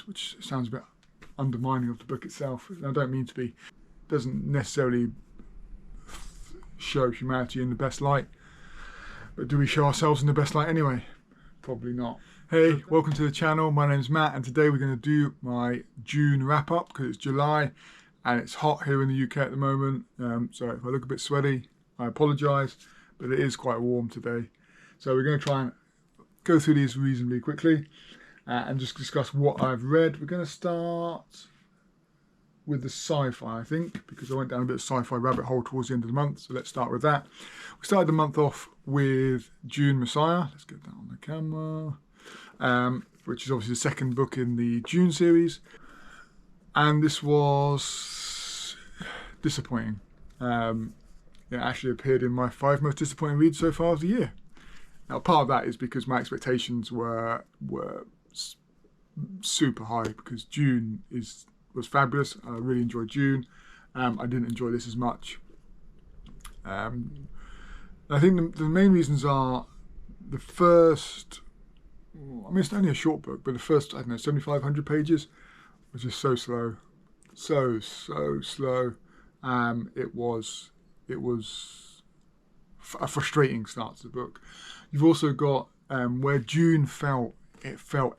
which sounds a bit undermining of the book itself. I don't mean to be. Doesn't necessarily show humanity in the best light. But do we show ourselves in the best light anyway? Probably not. Hey, welcome to the channel. My name's Matt, and today we're going to do my June wrap up because it's July and it's hot here in the UK at the moment. So if I look a bit sweaty, I apologise, but it is quite warm today. So we're going to try and go through these reasonably quickly and just discuss what I've read. We're going to start with the sci-fi, I think, because I went down a bit of sci-fi rabbit hole towards the end of the month. So let's start with that. We started the month off with Dune Messiah. Let's get that on the camera. Which is obviously the second book in the Dune series. And this was disappointing. It actually appeared in my 5 most disappointing reads so far of the year. Now, part of that is because my expectations were super high, because Dune was fabulous. I really enjoyed Dune. I didn't enjoy this as much. I think the main reasons are the first, I mean, it's only a short book, but the first, I don't know, 7,500 pages was just so slow. So slow. It was a frustrating start to the book. You've also got where Dune felt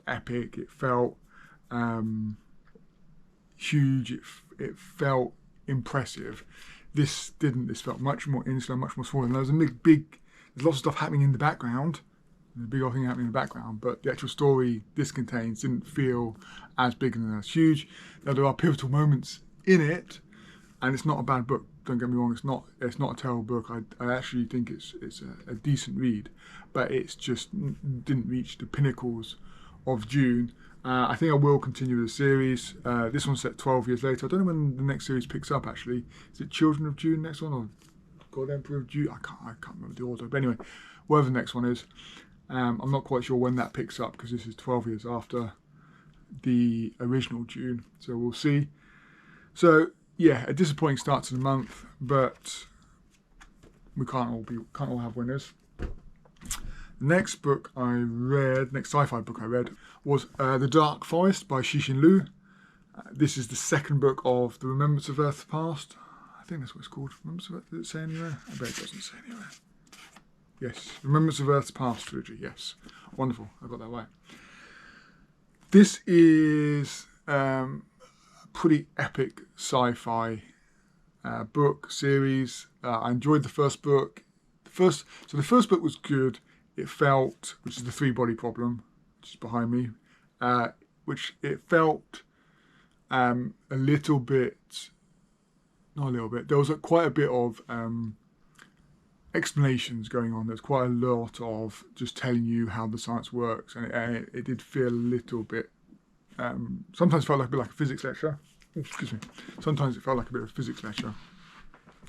epic, it felt huge, it felt impressive. This didn't. This felt much more insular, much more small. And there's there's lots of stuff happening in the background. There's a big old thing happening in the background, but the actual story this contains didn't feel as big and as huge. Now, there are pivotal moments in it, and it's not a bad book. Don't get me wrong. It's not a terrible book. I actually think it's a decent read, but it's just didn't reach the pinnacles of Dune. I think I will continue the series. This one's set 12 years later. I don't know when the next series picks up, actually. Is it Children of Dune next one, or God Emperor of Dune? I can't remember the order. But anyway, whatever the next one is, I'm not quite sure when that picks up, because this is 12 years after the original Dune. So we'll see. So yeah, a disappointing start to the month, but we can't all have winners. Next book I read, next sci-fi book I read was The Dark Forest by Cixin Liu. This is the second book of the Remembrance of Earth's Past. I think that's what it's called. Remembrance of Earth, does it say anywhere? I bet it doesn't say anywhere. Yes, Remembrance of Earth's Past trilogy, yes. Wonderful, I got that right. This is a pretty epic sci-fi book series. I enjoyed the first book. So the first book was good. It felt, which is the 3-body problem, which is behind me, which it felt a little bit, not a little bit, there was quite a bit of explanations going on. There's quite a lot of just telling you how the science works, and it did feel a little bit, sometimes felt like a bit like a physics lecture. Excuse me. Sometimes it felt like a bit of a physics lecture,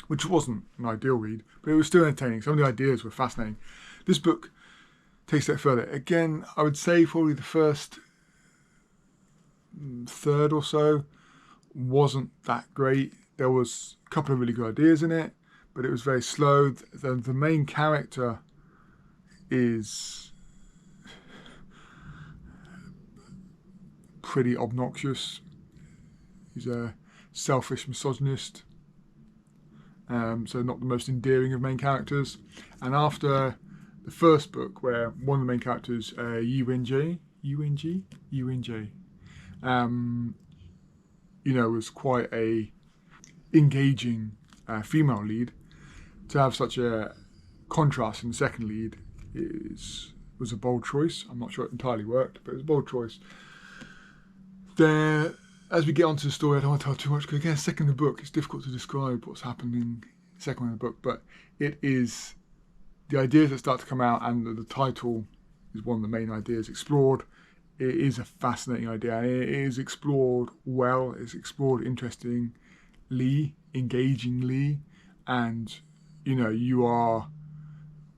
which wasn't an ideal read, but it was still entertaining. Some of the ideas were fascinating. This book takes that further. Again, I would say probably the first third or so wasn't that great. There was a couple of really good ideas in it, but it was very slow. The main character is pretty obnoxious. He's a selfish misogynist, so not the most endearing of main characters. And after the first book, where one of the main characters, UNJ, was quite a engaging female lead, to have such a contrast in the second lead was a bold choice. I'm not sure it entirely worked, but it was a bold choice. As we get onto the story, I don't want to tell too much, because again, second in the book, it's difficult to describe what's happening second in the book, but it is the ideas that start to come out, and the title is one of the main ideas explored. It is a fascinating idea, and it is explored well. It's explored interestingly, engagingly, and you are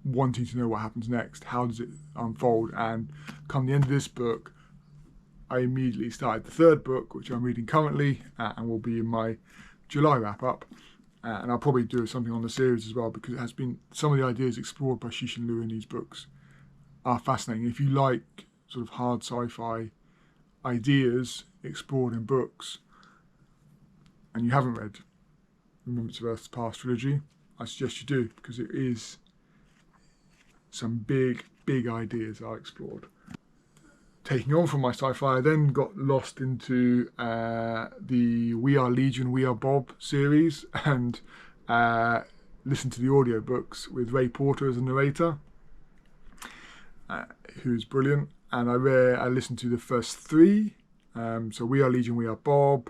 wanting to know what happens next. How does it unfold? And come the end of this book, I immediately started the third book, which I'm reading currently, and will be in my July wrap up. And I'll probably do something on the series as well, because it has been, some of the ideas explored by Cixin Liu in these books are fascinating. If you like sort of hard sci-fi ideas, explored in books and you haven't read Remembrance of Earth's Past trilogy, I suggest you do, because it is some big ideas are explored. Taking on from my sci-fi, I then got lost into the We Are Legion, We Are Bob series and listened to the audiobooks with Ray Porter as a narrator, who's brilliant. And I listened to the first three, so We Are Legion, We Are Bob,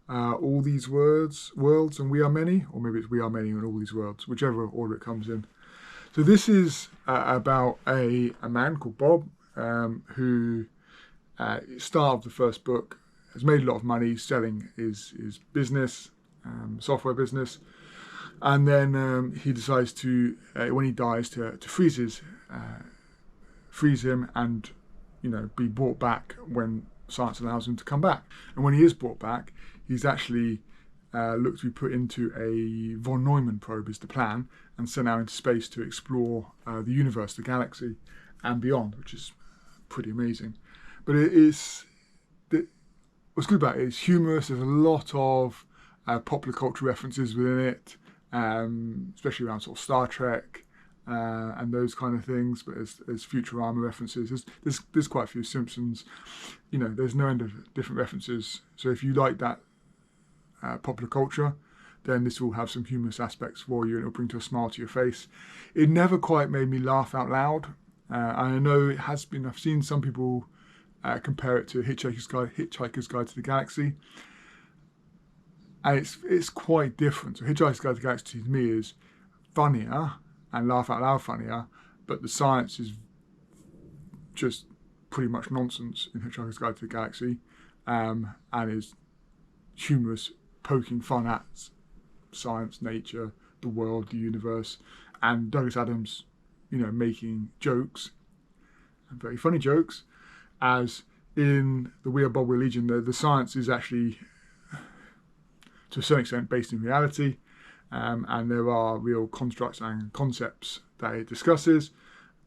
All These Worlds, and We Are Many, or maybe it's We Are Many and All These Worlds, whichever order it comes in. So this is about a man called Bob, who, start of the first book, has made a lot of money selling his business, software business, and then he decides to, when he dies, to freeze him and, be brought back when science allows him to come back. And when he is brought back, he's actually looked to be put into a von Neumann probe is the plan, and sent out into space to explore the universe, the galaxy, and beyond, which is pretty amazing. But what's good about it is humorous. There's a lot of popular culture references within it, especially around sort of Star Trek and those kind of things. But there's Futurama references. There's quite a few Simpsons. There's no end of different references. So if you like that popular culture, then this will have some humorous aspects for you, and it'll bring a smile to your face. It never quite made me laugh out loud. I know it has been. I've seen some people compare it to Hitchhiker's Guide to the Galaxy, and it's quite different. So Hitchhiker's Guide to the Galaxy to me is funnier and laugh out loud funnier, but the science is just pretty much nonsense in Hitchhiker's Guide to the Galaxy, and is humorous, poking fun at science, nature, the world, the universe, and Douglas Adams, making jokes, and very funny jokes, as in the We Are Bob, We Are Legion, the science is actually, to a certain extent, based in reality, and there are real constructs and concepts that it discusses,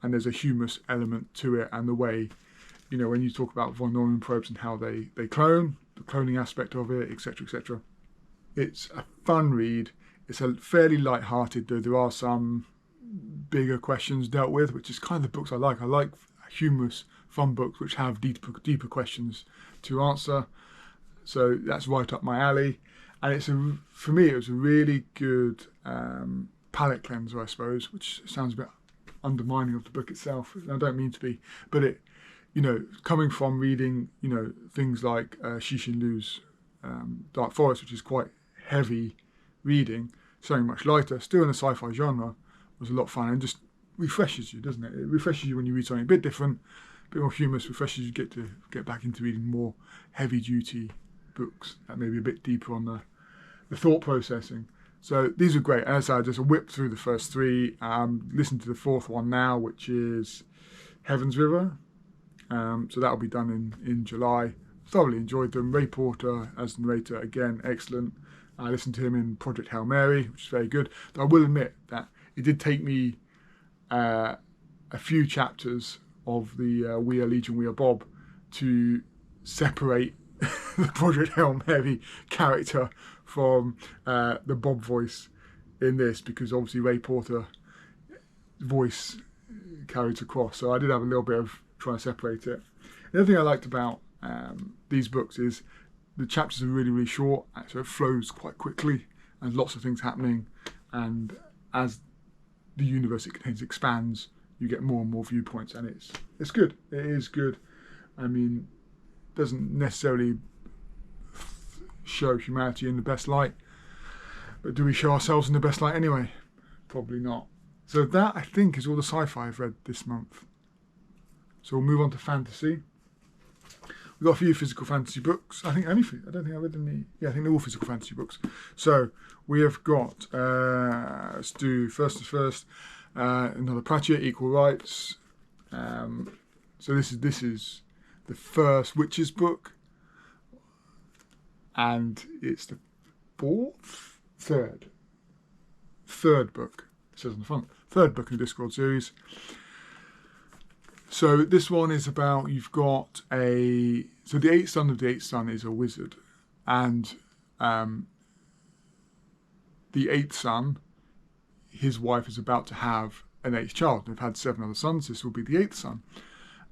and there's a humorous element to it, and the way, when you talk about von Neumann probes and how they clone, the cloning aspect of it, etc., etc. It's a fun read. It's a fairly light-hearted, though there are some bigger questions dealt with, which is kind of the books I like. I like humorous, fun books which have deeper questions to answer. So that's right up my alley. And for me, it was a really good palate cleanser, I suppose, which sounds a bit undermining of the book itself. I don't mean to be, but it, coming from reading, things like Cixin Liu's Dark Forest, which is quite heavy reading, something much lighter, still in the sci-fi genre, was a lot of fun, and just refreshes you, doesn't it? It refreshes you when you read something a bit different, a bit more humorous, refreshes you, get back into reading more heavy-duty books that may be a bit deeper on the thought processing. So these are great. And as I just whipped through the first three, listen to the fourth one now, which is Heaven's River. So that'll be done in July. Thoroughly enjoyed them. Ray Porter as narrator, again, excellent. I listened to him in Project Hail Mary, which is very good. But I will admit that it did take me a few chapters of the We Are Legion, We Are Bob to separate the Project Hail Mary character from the Bob voice in this, because obviously Ray Porter voice carries across. So I did have a little bit of trying to separate it. The other thing I liked about these books is the chapters are really, really short, so it flows quite quickly, and lots of things happening, and as the universe it contains expands, you get more and more viewpoints, and it's good. It is good. I mean, doesn't necessarily show humanity in the best light, but do we show ourselves in the best light anyway? Probably not. So that, I think, is all the sci-fi I've read this month. So we'll move on to fantasy. We've got a few physical fantasy books. I don't think I read any. Yeah, I think they're all physical fantasy books. So we have got, let's do first, another Pratchett, Equal Rites. So this is the first Witches book, and it's the third book. It says on the front, third book in the Discord series. So this one is about, you've got so the eighth son of the eighth son is a wizard, and the eighth son, his wife is about to have an eighth child. They've had 7 other sons. This will be the eighth son.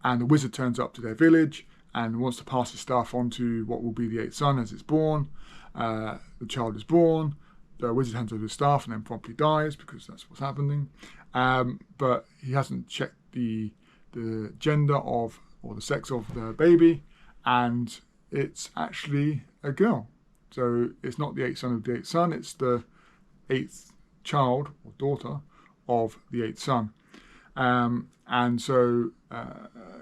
And the wizard turns up to their village and wants to pass his staff on to what will be the eighth son as it's born. The child is born. The wizard hands over the staff and then promptly dies because that's what's happening. But he hasn't checked the gender of, or the sex of the baby, and it's actually a girl. So it's not the eighth son of the eighth son, it's the eighth child or daughter of the eighth son. And so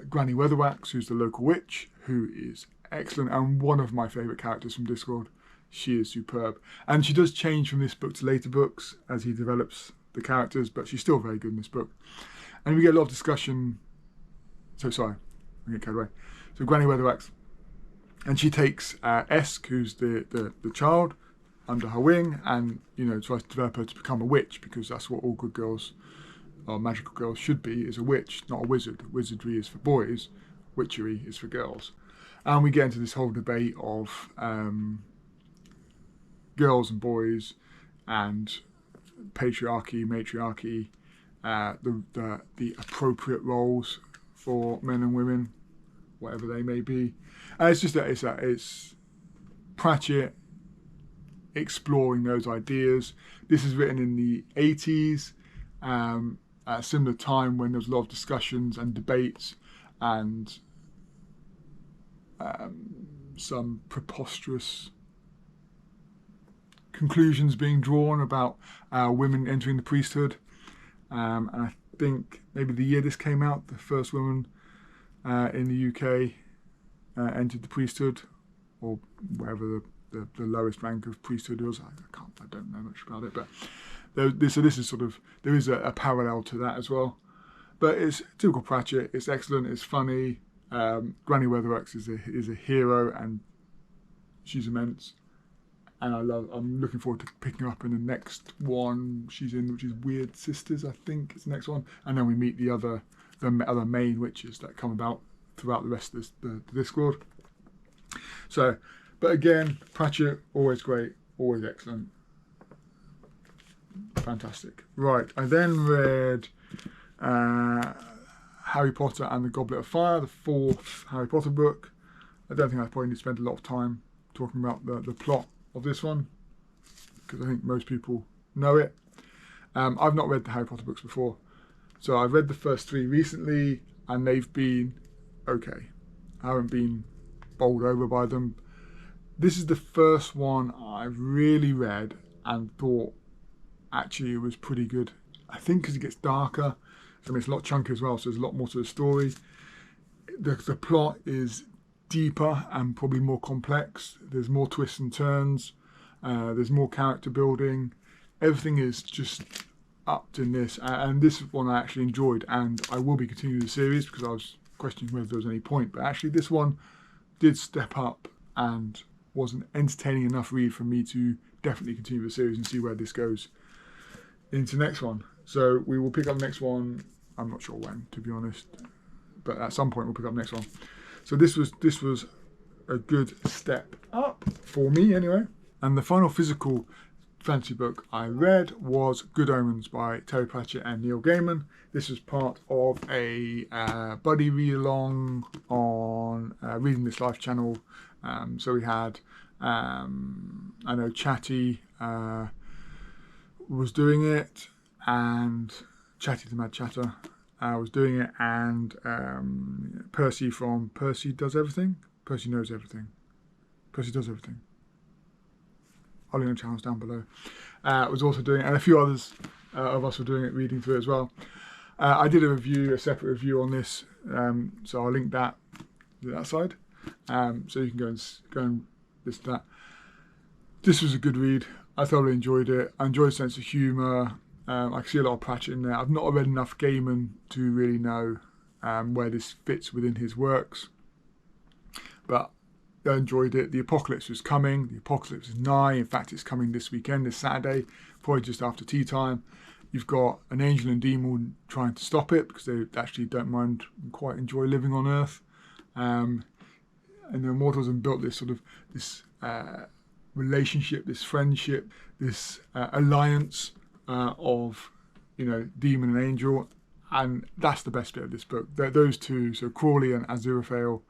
Granny Weatherwax, who's the local witch, who is excellent and one of my favourite characters from Discord. She is superb. And she does change from this book to later books as he develops the characters, but she's still very good in this book. And we get a lot of discussion. So sorry, I get carried away. So Granny Weatherwax, and she takes Esk, who's the child, under her wing, and tries to develop her to become a witch, because that's what all good girls or magical girls should be, is a witch, not a wizard. Wizardry is for boys, witchery is for girls. And we get into this whole debate of girls and boys and patriarchy, matriarchy, the appropriate roles for men and women, whatever they may be. And it's just that it's Pratchett exploring those ideas. This is written in the 80s, at a similar time when there was a lot of discussions and debates and some preposterous conclusions being drawn about women entering the priesthood. And I think maybe the year this came out, the first woman in the UK entered the priesthood, or wherever the lowest rank of priesthood was. I don't know much about it, but so this is sort of, there is a parallel to that as well. But it's typical Pratchett. It's excellent. It's funny. Granny Weatherwax is a hero, and she's immense. And I'm looking forward to picking up in the next one she's in, which is Weird Sisters, I think is the next one. And then we meet the other main witches that come about throughout the rest of the Discord. So, but again, Pratchett, always great, always excellent. Fantastic. Right, I then read Harry Potter and the Goblet of Fire, the 4th Harry Potter book. I don't think I probably need to spend a lot of time talking about the plot of this one, because I think most people know it. I've not read the Harry Potter books before, so I've read the first 3 recently, and they've been okay. I haven't been bowled over by them. This is the first one I've really read and thought actually it was pretty good. I think because it gets darker, I mean, it's a lot chunkier as well, so there's a lot more to the story. The plot is deeper and probably more complex. There's more twists and turns. There's more character building. Everything is just upped in this, and this one I actually enjoyed, and I will be continuing the series because I was questioning whether there was any point, but actually this one did step up and was an entertaining enough read for me to definitely continue the series and see where this goes into the next one. So we will pick up the next one, I'm not sure when, to be honest, but at some point we'll pick up the next one. So this was a good step up for me anyway. And the final physical fantasy book I read was Good Omens by Terry Pratchett and Neil Gaiman. This was part of a buddy read-along on Reading This Life channel. So we had, I know Chatty was doing it, and Chatty the Mad Chatter was doing it, and Percy from Percy Does Everything. Percy Knows Everything. Percy Does Everything. I'll link the channels down below. Was also doing it, and a few others of us were doing it, reading through it as well. I did a separate review on this, so I'll link that to that side, so you can go and listen to that. This was a good read. I thoroughly enjoyed it. I enjoyed the sense of humour. I can see a lot of Pratchett in there. I've not read enough Gaiman to really know where this fits within his works, but I enjoyed it. The apocalypse was coming. The apocalypse is nigh. In fact, it's coming this weekend, this Saturday, probably just after tea time. You've got an angel and demon trying to stop it because they actually don't mind and quite enjoy living on Earth. And the Immortals have built this sort of relationship, this friendship, this alliance of, demon and angel. And that's the best bit of this book. Those two, so Crawley and Aziraphale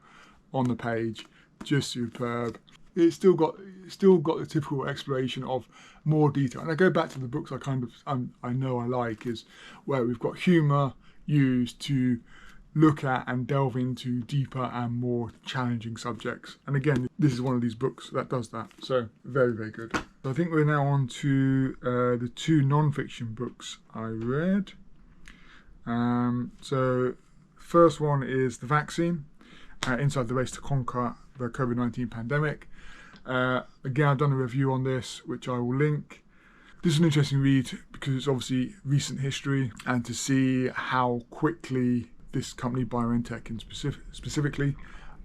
on the page, just superb. It's still got the typical exploration of more detail. And I go back to the books I know I like, is where we've got humour used to look at and delve into deeper and more challenging subjects. And again, this is one of these books that does that. So very, very good. So I think we're now on to the 2 non-fiction books I read. So first one is The Vaccine, Inside the Race to Conquer the COVID-19 Pandemic. Again, I've done a review on this, which I will link. This is an interesting read because it's obviously recent history, and to see how quickly this company, BioNTech specifically,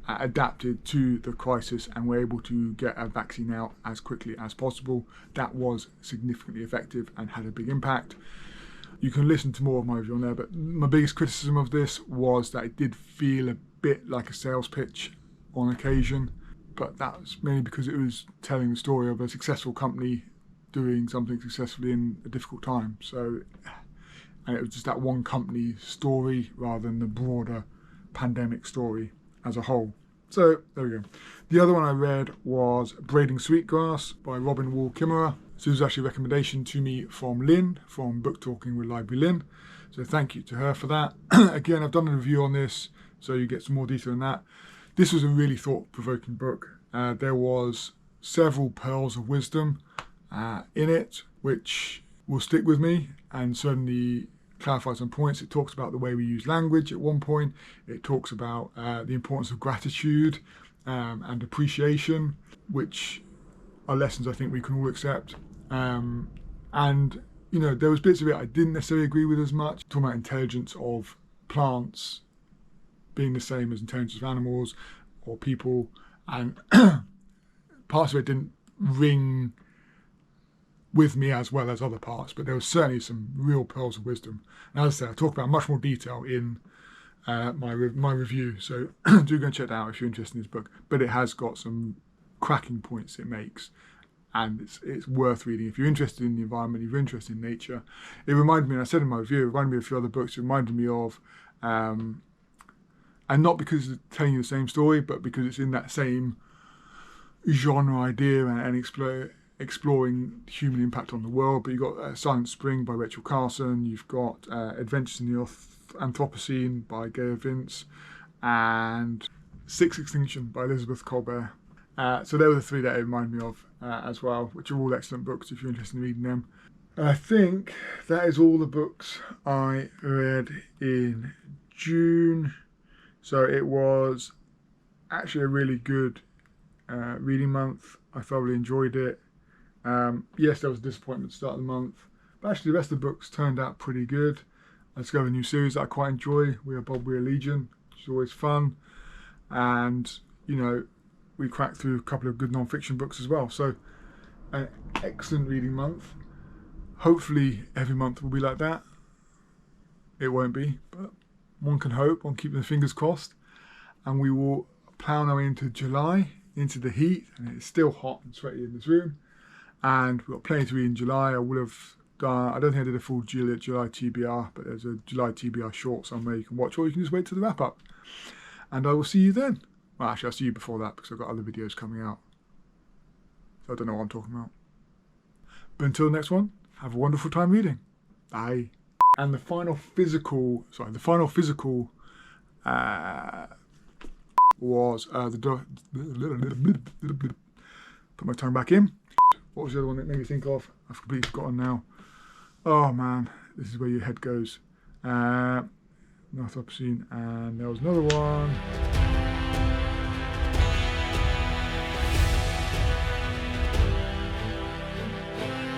adapted to the crisis and were able to get a vaccine out as quickly as possible. That was significantly effective and had a big impact. You can listen to more of my review on there, but my biggest criticism of this was that it did feel a bit like a sales pitch on occasion, but that was mainly because it was telling the story of a successful company doing something successfully in a difficult time. And it was just that one company story rather than the broader pandemic story as a whole. So there we go. The other one I read was Braiding Sweetgrass by Robin Wall Kimmerer. So this was actually a recommendation to me from Lynn, from Book Talking with Library Lynn. So thank you to her for that. Again, I've done a review on this, so you get some more detail on that. This was a really thought-provoking book. There was several pearls of wisdom in it, which will stick with me and certainly clarify some points. It talks about the way we use language at one point. It talks about the importance of gratitude and appreciation, which are lessons I think we can all accept. And, there was bits of it I didn't necessarily agree with as much. Talking about intelligence of plants being the same as intelligence of animals or people, and parts of it didn't ring with me as well as other parts, but there was certainly some real pearls of wisdom. And as I said, I talk about much more detail in my review, so do go and check that out if you're interested in this book. But it has got some cracking points it makes, and it's worth reading if you're interested in the environment, if you're interested in nature. It reminded me, and I said in my review, it reminded me of a few other books. It reminded me of, and not because it's telling you the same story, but because it's in that same genre idea and exploring human impact on the world. But you've got Silent Spring by Rachel Carson, you've got Adventures in the Anthropocene by Gaia Vince, and Sixth Extinction by Elizabeth Colbert. So they were the 3 that it reminded me of as well, which are all excellent books if you're interested in reading them. I think that is all the books I read in June. So it was actually a really good reading month. I thoroughly enjoyed it. Yes, there was a disappointment at the start of the month, but actually the rest of the books turned out pretty good. I discovered a new series that I quite enjoy, We Are Bob, We Are Legion, which is always fun. And, we cracked through a couple of good non-fiction books as well. So an excellent reading month. Hopefully every month will be like that. It won't be, but one can hope, one keeping the fingers crossed. And we will plough now into July, into the heat, and it's still hot and sweaty in this room. And we've got plenty to read in July. I would have done, I don't think I did a full July TBR, but there's a July TBR short somewhere you can watch, or you can just wait till the wrap up. And I will see you then. Well, actually, I'll see you before that because I've got other videos coming out. So I don't know what I'm talking about. But until the next one, have a wonderful time reading. Bye. And the final physical was put my tongue back in. What was the other one that made me think of? I've completely forgotten now. Oh man, this is where your head goes. North Opposite, and there was another one.